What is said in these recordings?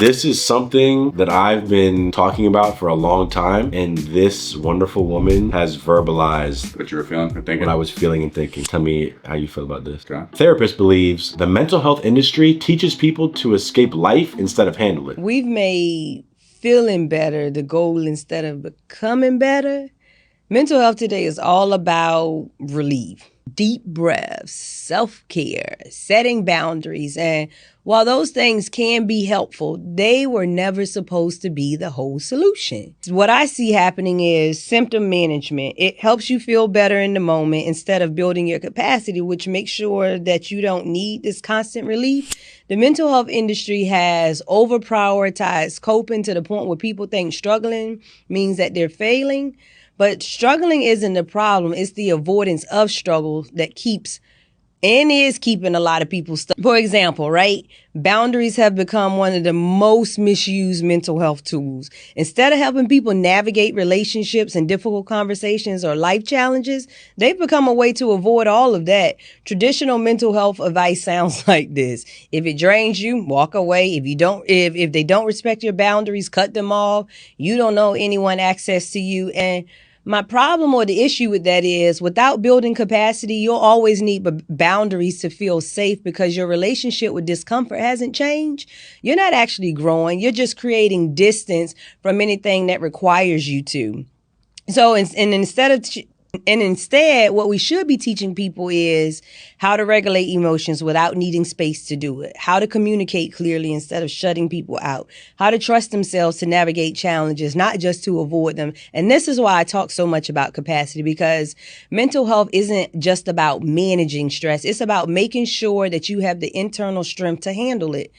This is something that I've been talking about for a long time, and this wonderful woman has verbalized what you were feeling and thinking. What I was feeling and thinking. Tell me how you feel about this. Okay. Therapist believes the mental health industry teaches people to escape life instead of handle it. We've made feeling better the goal instead of becoming better. Mental health today is all about relief, deep breaths, self-care, setting boundaries. And while those things can be helpful, they were never supposed to be the whole solution. What I see happening is symptom management. It helps you feel better in the moment instead of building your capacity, which makes sure that you don't need this constant relief. The mental health industry has over-prioritized coping to the point where people think struggling means that they're failing. But struggling isn't the problem. It's the avoidance of struggle that keeps and is keeping a lot of people stuck. For example, right? Boundaries have become one of the most misused mental health tools. Instead of helping people navigate relationships and difficult conversations or life challenges, they've become a way to avoid all of that. Traditional mental health advice sounds like this. If it drains you, walk away. If they don't respect your boundaries, cut them off. You don't know anyone access to you. And my problem or the issue with that is without building capacity, you'll always need boundaries to feel safe because your relationship with discomfort hasn't changed. You're not actually growing. You're just creating distance from anything that requires you to. So, instead, what we should be teaching people is how to regulate emotions without needing space to do it, how to communicate clearly instead of shutting people out, how to trust themselves to navigate challenges, not just to avoid them. And this is why I talk so much about capacity, because mental health isn't just about managing stress. It's about making sure that you have the internal strength to handle it.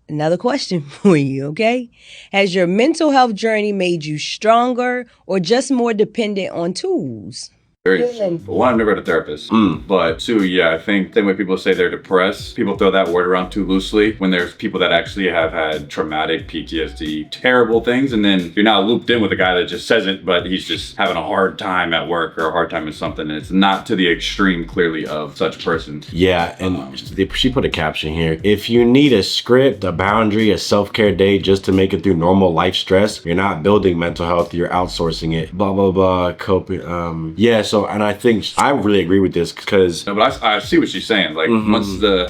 Another question for you, okay? Has your mental health journey made you stronger or just more dependent on tools? One, I've never had a therapist, but two, yeah, I think same way people say they're depressed, people throw that word around too loosely when there's people that actually have had traumatic PTSD, terrible things, and then you're not looped in with a guy that just says it, but he's just having a hard time at work or a hard time in something, and it's not to the extreme, clearly, of such person. Yeah, and she put a caption here. If you need a script, a boundary, a self-care day just to make it through normal life stress, you're not building mental health, you're outsourcing it. Blah, blah, blah, coping. Yeah, so, and I think I really agree with this because... No, but I see what she's saying. Like,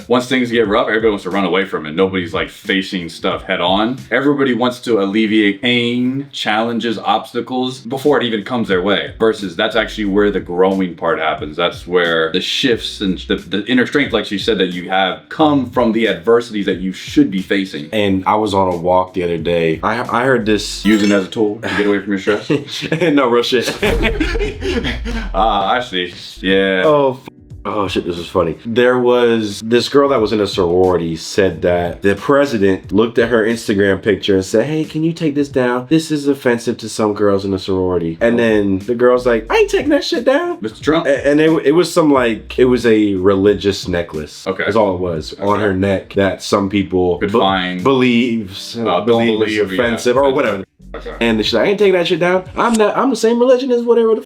once things get rough, everybody wants to run away from it. Nobody's like facing stuff head on. Everybody wants to alleviate pain, challenges, obstacles before it even comes their way. Versus that's actually where the growing part happens. That's where the shifts and the inner strength, like she said, that you have come from the adversities that you should be facing. And I was on a walk the other day. I heard this... Using it as a tool to get away from your stress? No, real shit. Actually, yeah. Oh shit, this is funny. There was this girl that was in a sorority said that the president looked at her Instagram picture and said, hey, can you take this down? This is offensive to some girls in the sorority. And then the girl's like, I ain't taking that shit down. Mr. Trump? And it was some like, it was a religious necklace. Okay. That's all it was on her neck that some people believe is offensive or whatever. Okay. And she's like, I ain't taking that shit down. I'm the same religion as whatever the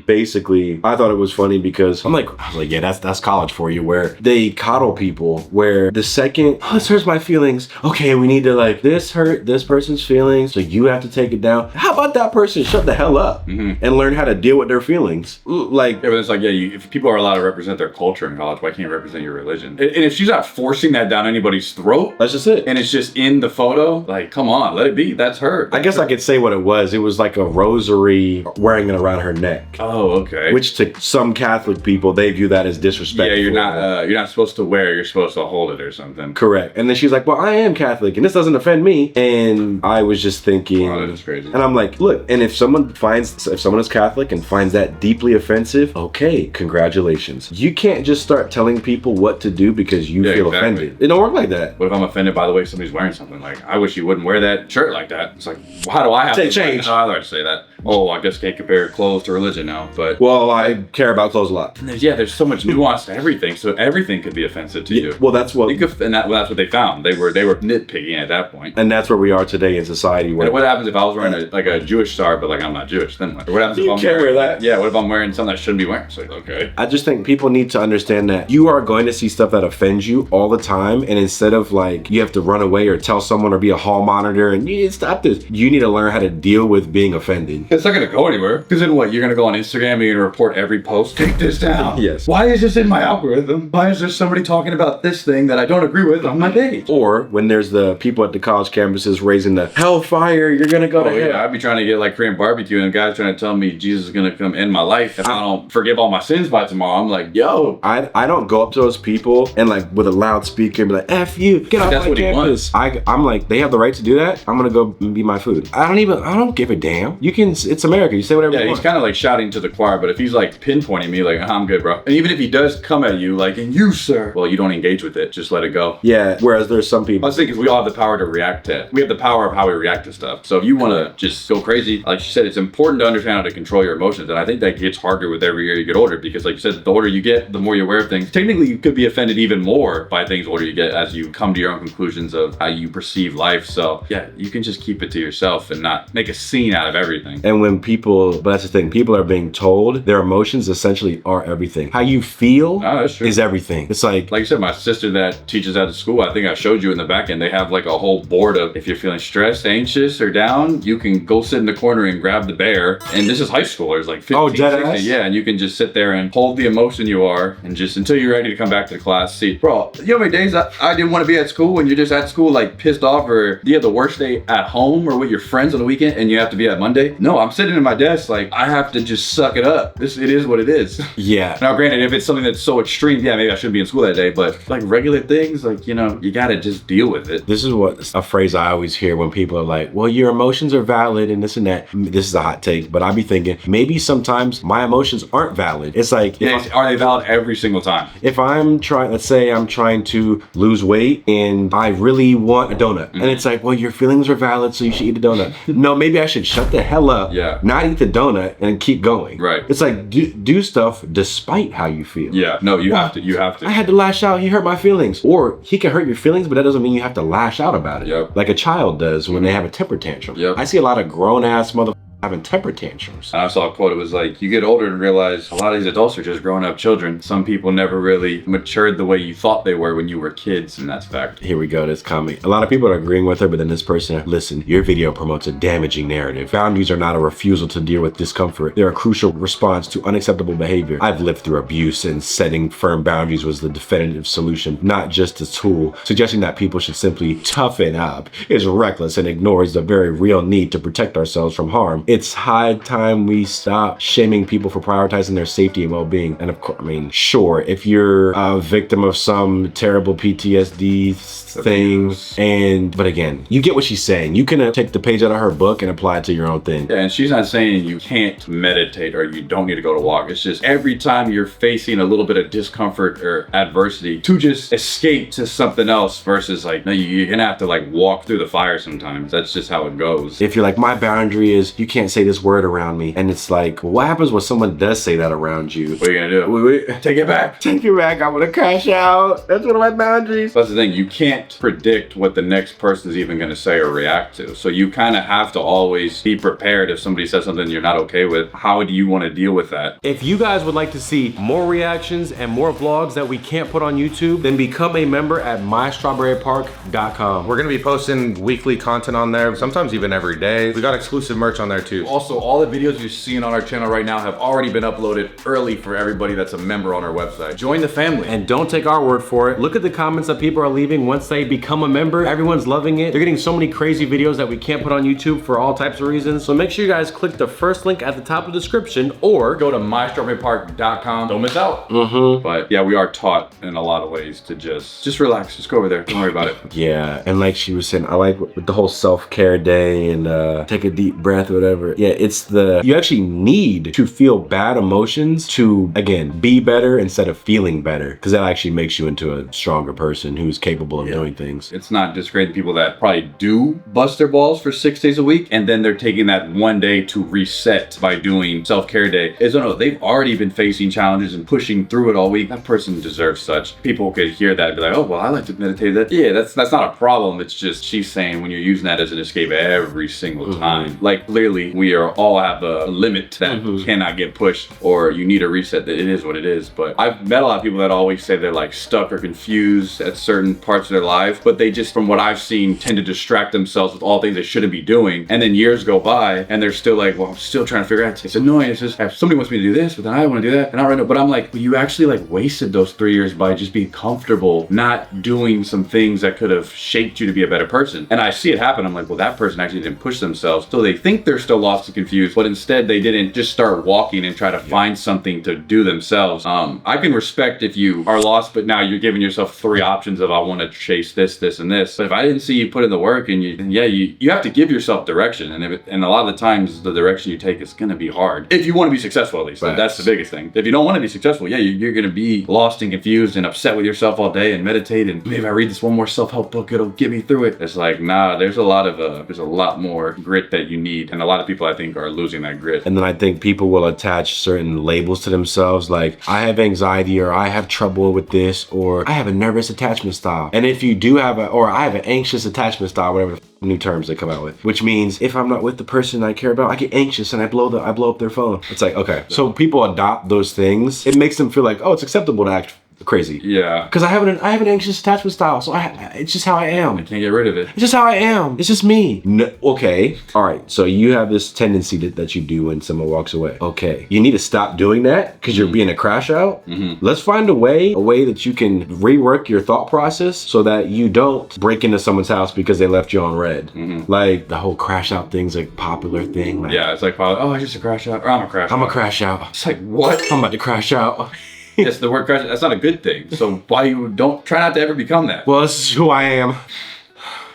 Basically, I thought it was funny because I was like, yeah, that's college for you, where they coddle people, where the second, this hurts my feelings. Okay, we need to this hurt this person's feelings, so you have to take it down. How about that person shut the hell up and learn how to deal with their feelings? Yeah, but it's like, if people are allowed to represent their culture in college, why can't you represent your religion? And if she's not forcing that down anybody's throat, that's just it. And it's just in the photo, like, come on, let it be. That's her. I guess I could say what it was. It was like a rosary wearing it around her neck. Oh, okay. Which to some Catholic people, they view that as disrespectful. Yeah, you're not supposed to wear it, you're supposed to hold it or something. Correct. And then she's like, well, I am Catholic and this doesn't offend me. And I was just thinking, wow, that is crazy. And I'm like, look, and if someone is Catholic and finds that deeply offensive, okay, congratulations. You can't just start telling people what to do because you feel offended. It don't work like that. What if I'm offended by the way somebody's wearing something? Like, I wish you wouldn't wear that shirt like that. It's like, well, how do I have to change? No, I don't have to say that. oh, I guess can't compare clothes to religion now, but Well, I care about clothes a lot. there's so much nuance to everything, so everything could be offensive to you. Well, that's what, That's what they found. They were nitpicking at that point. and that's where we are today in society. Where And what happens if I was wearing a Jewish star, but like I'm not Jewish? Then what? Or what happens if You I'm can't wear that. Yeah, what if I'm wearing something I shouldn't be wearing? It's like, okay. I just think people need to understand that you are going to see stuff that offends you all the time, and instead of like you have to run away or tell someone or be a hall monitor and you stop this, you need to learn how to deal with being offended. It's not gonna go anywhere. Because then what? You're gonna go on Instagram and you're gonna report every post. Take this down. Yes. Why is this in my algorithm? Why is there somebody talking about this thing that I don't agree with on my page? Or when there's the people at the college campuses raising the hellfire, you're gonna go to hell. Yeah, I'd be trying to get like Korean barbecue and the guy's trying to tell me Jesus is gonna come end my life if I don't forgive all my sins by tomorrow. I'm like, yo. I don't go up to those people and like with a loudspeaker and be like, F you, get off That's my what he campus. I'm like, they have the right to do that. I'm gonna go and be my food. I don't give a damn. You can, it's America. You say whatever you Yeah, want. he's kind of like shouting to the choir, but if he's like pinpointing me, like, I'm good, bro. And even if he does come at you, like, and you, sir, well, you don't engage with it. Just let it go. Yeah, whereas there's some I people. was thinking we all have the power to react to it. We have the power of how we react to stuff. So if you want to just go crazy, like she said, it's important to understand how to control your emotions. And I think that gets harder with every year you get older because like you said, the older you get, the more you're aware of things. Technically, you could be offended even more by things the older you get as you come to your own conclusions of how you perceive life. So yeah, you can just keep it to yourself and not make a scene out of everything. And when people, but that's the thing, people are being told their emotions essentially are everything. How you feel that's true. is everything. It's like you said, my sister that teaches at the school, I think I showed you in the back end, they have like a whole board of if you're feeling stressed, anxious, or down, you can go sit in the corner and grab the bear. And this is high schoolers, like 15, Oh, dead 16. ass? Yeah, and you can just sit there and hold the emotion you are and just until you're ready to come back to the class. See, bro, you know how many days I didn't want to be at school when you're just at school like pissed off, or you have the worst day at home or with your friends on the weekend and you have to be at Monday? No, I'm sitting at my desk like I have to just suck it up. It is what it is. yeah. Now, granted, if it's something that's so extreme, yeah, maybe I shouldn't be in school that day, but like regular things, like, you know, you gotta just deal with it. This is what a phrase I always hear when people are like, well, your emotions are valid and this and that. This is a hot take, but I be thinking maybe sometimes my emotions aren't valid. It's like, Are they valid every single time? if I'm trying, let's say I'm trying to lose weight and I really want a donut. And it's like, well, your feelings are valid, so you should eat a donut. No, maybe I should shut the hell up, Yeah. not eat the donut and keep going. Right. It's like, do stuff despite how you feel. Yeah, no, you have to. You have to. I had to lash out. He hurt my feelings. Or he can hurt your feelings, but that doesn't mean you have to lash out about it. Yep. Like a child does when they have a temper tantrum. Yep. I see a lot of grown ass motherfuckers having temper tantrums. And I saw a quote, it was like, you get older and realize a lot of these adults are just grown up children. Some people never really matured the way you thought they were when you were kids, and that's fact. Here we go, this comment. A lot of people are agreeing with her, but then this person, listen, your video promotes a damaging narrative. Boundaries are not a refusal to deal with discomfort. They're a crucial response to unacceptable behavior. I've lived through abuse, and setting firm boundaries was the definitive solution, not just a tool. Suggesting that people should simply toughen up is reckless and ignores the very real need to protect ourselves from harm. It's high time we stop shaming people for prioritizing their safety and well-being. And of course, I mean, sure, if you're a victim of some terrible PTSD thing, but again, you get what she's saying. You can take the page out of her book and apply it to your own thing. Yeah, and she's not saying you can't meditate or you don't need to go to walk. It's just every time you're facing a little bit of discomfort or adversity, to just escape to something else versus like, no, you're gonna have to like walk through the fire sometimes. That's just how it goes. If you're like, my boundary is you can't say this word around me, and it's like, well, what happens when someone does say that around you? What are you gonna do? Take it back. Take it back. I'm gonna crash out. That's one of my boundaries. That's the thing, you can't predict what the next person's even gonna say or react to. So you kind of have to always be prepared if somebody says something you're not okay with. How do you want to deal with that? If you guys would like to see more reactions and more vlogs that we can't put on YouTube, then become a member at mystrawberrypark.com. We're gonna be posting weekly content on there, sometimes even every day. We got exclusive merch on there too. Also, all the videos you're seeing on our channel right now have already been uploaded early for everybody that's a member on our website. Join the family. And don't take our word for it. Look at the comments that people are leaving once they become a member. Everyone's loving it. They're getting so many crazy videos that we can't put on YouTube for all types of reasons. So make sure you guys click the first link at the top of the description or go to mystrawberrypark.com. Don't miss out. But yeah, we are taught in a lot of ways to just relax. Just go over there. Don't worry about it. Yeah, and like she was saying, I like with the whole self-care day and take a deep breath or whatever. whatever. Yeah, it's you actually need to feel bad emotions to, again, be better instead of feeling better, because that actually makes you into a stronger person who's capable of doing things. It's not just great people that probably do bust their balls for 6 days a week and then they're taking that one day to reset by doing self-care day. It's no, they've already been facing challenges and pushing through it all week. That person deserves such. People could hear that and be like, oh, well, I like to meditate. That yeah, that's not a problem. It's just she's saying when you're using that as an escape every single time. Like clearly we all have a limit that cannot get pushed, or you need a reset. That it is what it is. But I've met a lot of people that always say they're like stuck or confused at certain parts of their life, but they just, from what I've seen, tend to distract themselves with all things they shouldn't be doing. And then years go by and they're still like, well, I'm still trying to figure out. It's annoying. It's just somebody wants me to do this, but then I want to do that. And I don't know. But I'm like, well, you actually like wasted those 3 years by just being comfortable, not doing some things that could have shaped you to be a better person. And I see it happen. I'm like, well, that person actually didn't push themselves. So they think they're still lost and confused, but instead they didn't just start walking and try to find something to do themselves. I can respect if you are lost, but now you're giving yourself 3 options of I want to chase this, this, and this. But if I didn't see you put in the work, and you have to give yourself direction. And a lot of the times the direction you take is going to be hard. If you want to be successful, at least. Right. That's the biggest thing. If you don't want to be successful, you're going to be lost and confused and upset with yourself all day and meditate. And maybe I read this one more self-help book, it'll get me through it. It's like, nah, there's a lot more grit that you need. And a lot of people, I think, are losing that grit. And then I think people will attach certain labels to themselves, like I have anxiety, or I have trouble with this, or I have a nervous attachment style. And if you do have or I have an anxious attachment style, whatever the new terms they come out with, which means if I'm not with the person I care about, I get anxious and I blow up their phone. It's like, okay, so people adopt those things. It makes them feel like, oh, it's acceptable to act crazy. Yeah. Because I have an anxious attachment style, so it's just how I am. I can't get rid of it. It's just how I am. It's just me. No, okay. All right. So you have this tendency that you do when someone walks away. Okay. You need to stop doing that because you're being a crash out. Let's find a way that you can rework your thought process so that you don't break into someone's house because they left you on red. Like the whole crash out thing's a popular thing. Like, yeah. It's like, oh, I just a crash out, or I'm a crash out. I'm a crash out. It's like, what? I'm about to crash out. Yes, the word crash, that's not a good thing. So why you don't try not to ever become that? Well, this is who I am.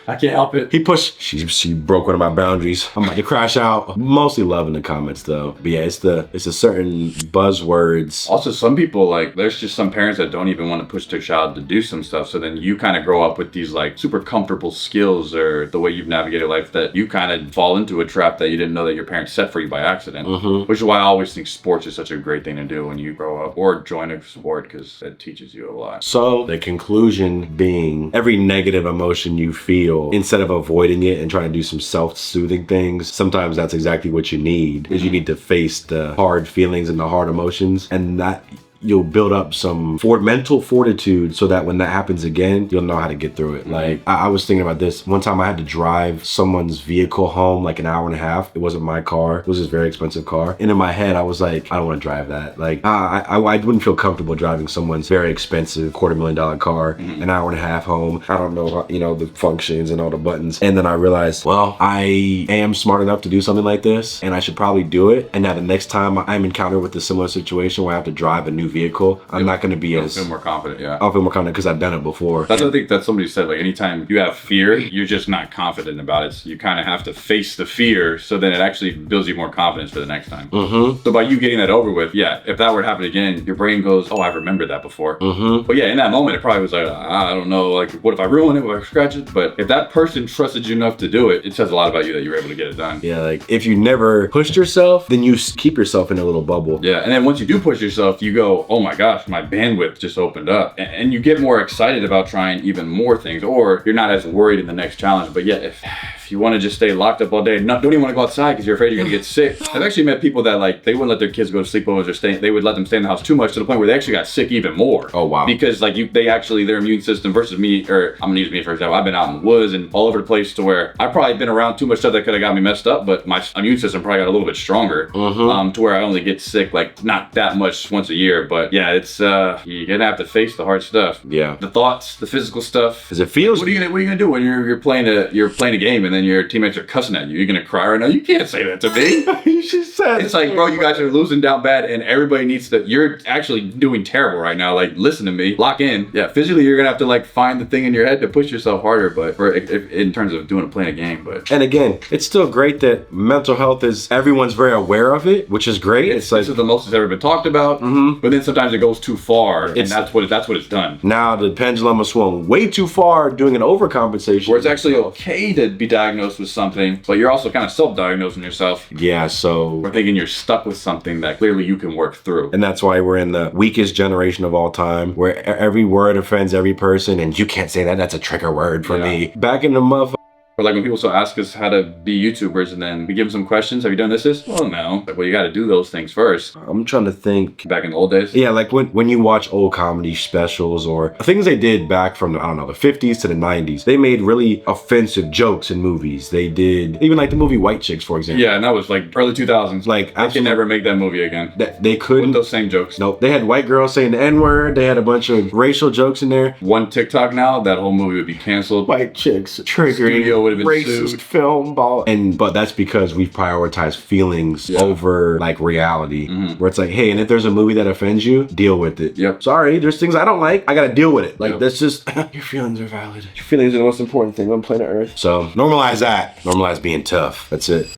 I can't help it. He pushed. She broke one of my boundaries. I'm about to crash out. Mostly love in the comments though. But yeah, it's a certain buzzwords. Also, some people, like, there's just some parents that don't even want to push their child to do some stuff. So then you kind of grow up with these like super comfortable skills, or the way you've navigated life, that you kind of fall into a trap that you didn't know that your parents set for you by accident. Which is why I always think sports is such a great thing to do when you grow up, or join a sport, because it teaches you a lot. So the conclusion being, every negative emotion you feel, instead of avoiding it and trying to do some self-soothing things, sometimes that's exactly what you need, is you need to face the hard feelings and the hard emotions, and that you'll build up some mental fortitude so that when that happens again, you'll know how to get through it. Like, I was thinking about this. One time I had to drive someone's vehicle home like an hour and a half. It wasn't my car. It was this very expensive car. And in my head, I was like, I don't want to drive that. Like, I wouldn't feel comfortable driving someone's very expensive $250,000 car an hour and a half home. I don't know, the functions and all the buttons. And then I realized, well, I am smart enough to do something like this, and I should probably do it. And now the next time I'm encountered with a similar situation where I have to drive a new vehicle, I'm not going to be as... feel more confident, yeah. I'll feel more confident because I've done it before. That's, I think that somebody said, like, anytime you have fear, you're just not confident about it. So you kind of have to face the fear, so then it actually builds you more confidence for the next time. So by you getting that over with, yeah, if that were to happen again, your brain goes, oh, I've remembered that before. But yeah, in that moment, it probably was like, I don't know, like, what if I ruin it? What if I scratch it? But if that person trusted you enough to do it, it says a lot about you that you were able to get it done. Yeah, like, if you never pushed yourself, then you keep yourself in a little bubble. Yeah, and then once you do push yourself, you go, oh my gosh, my bandwidth just opened up, and you get more excited about trying even more things, or you're not as worried in the next challenge. But yeah, if you want to just stay locked up all day, don't even want to go outside because you're afraid you're gonna get sick. I've actually met people that, like, they wouldn't let their kids go to sleepovers, or they would let them stay in the house too much, to the point where they actually got sick even more. Oh wow. Because like their immune system versus me, or I'm gonna use me for example, I've been out in the woods and all over the place, to where I probably been around too much stuff that could have got me messed up, but my immune system probably got a little bit stronger, to where I only get sick like not that much once a year. But yeah, it's you're gonna have to face the hard stuff. Yeah. The thoughts, the physical stuff. Because it feels... What are you gonna do when you're playing a game, and then your teammates are cussing at you. You're gonna cry right now. You can't say that to me. You just said It's like, bro, you guys are losing down bad, and everybody needs to. You're actually doing terrible right now. Like, listen to me. Lock in. Yeah, physically, you're gonna have to like find the thing in your head to push yourself harder. But in terms of playing a game, but and again, it's still great that mental health is everyone's very aware of it, which is great. It's like this is the most that's ever been talked about. But then sometimes it goes too far, and that's what it's done. now the pendulum has swung way too far, doing an overcompensation. Where it's actually okay to be diagnosed with something, but you're also kind of self-diagnosing yourself. Yeah, so We're thinking you're stuck with something that clearly you can work through. and that's why we're in the weakest generation of all time, where every word offends every person, and you can't say that. That's a trigger word for me. Back in the motherfucker. Or like when people still ask us how to be YouTubers and then we give them some questions. Have you done this? Well, no. Like, well, you got to do those things first. I'm trying to think. Back in the old days? Yeah, like when you watch old comedy specials or things they did back from, I don't know, the 50s to the 90s, they made really offensive jokes in movies. They did, even like the movie White Chicks, for example. Yeah, and that was like early 2000s. Like, I can never make that movie again. They couldn't. With those same jokes. Nope. They had white girls saying the N-word. They had a bunch of racial jokes in there. One TikTok now, that whole movie would be canceled. White chicks triggering Studio would have been racist sued. film ball. But that's because we've prioritized feelings over like reality. Where it's like, hey, and if there's a movie that offends you, deal with it. Yep. Sorry, there's things I don't like. I gotta deal with it. Like that's just Your feelings are valid. your feelings are the most important thing on planet Earth. So normalize that. Normalize being tough. That's it.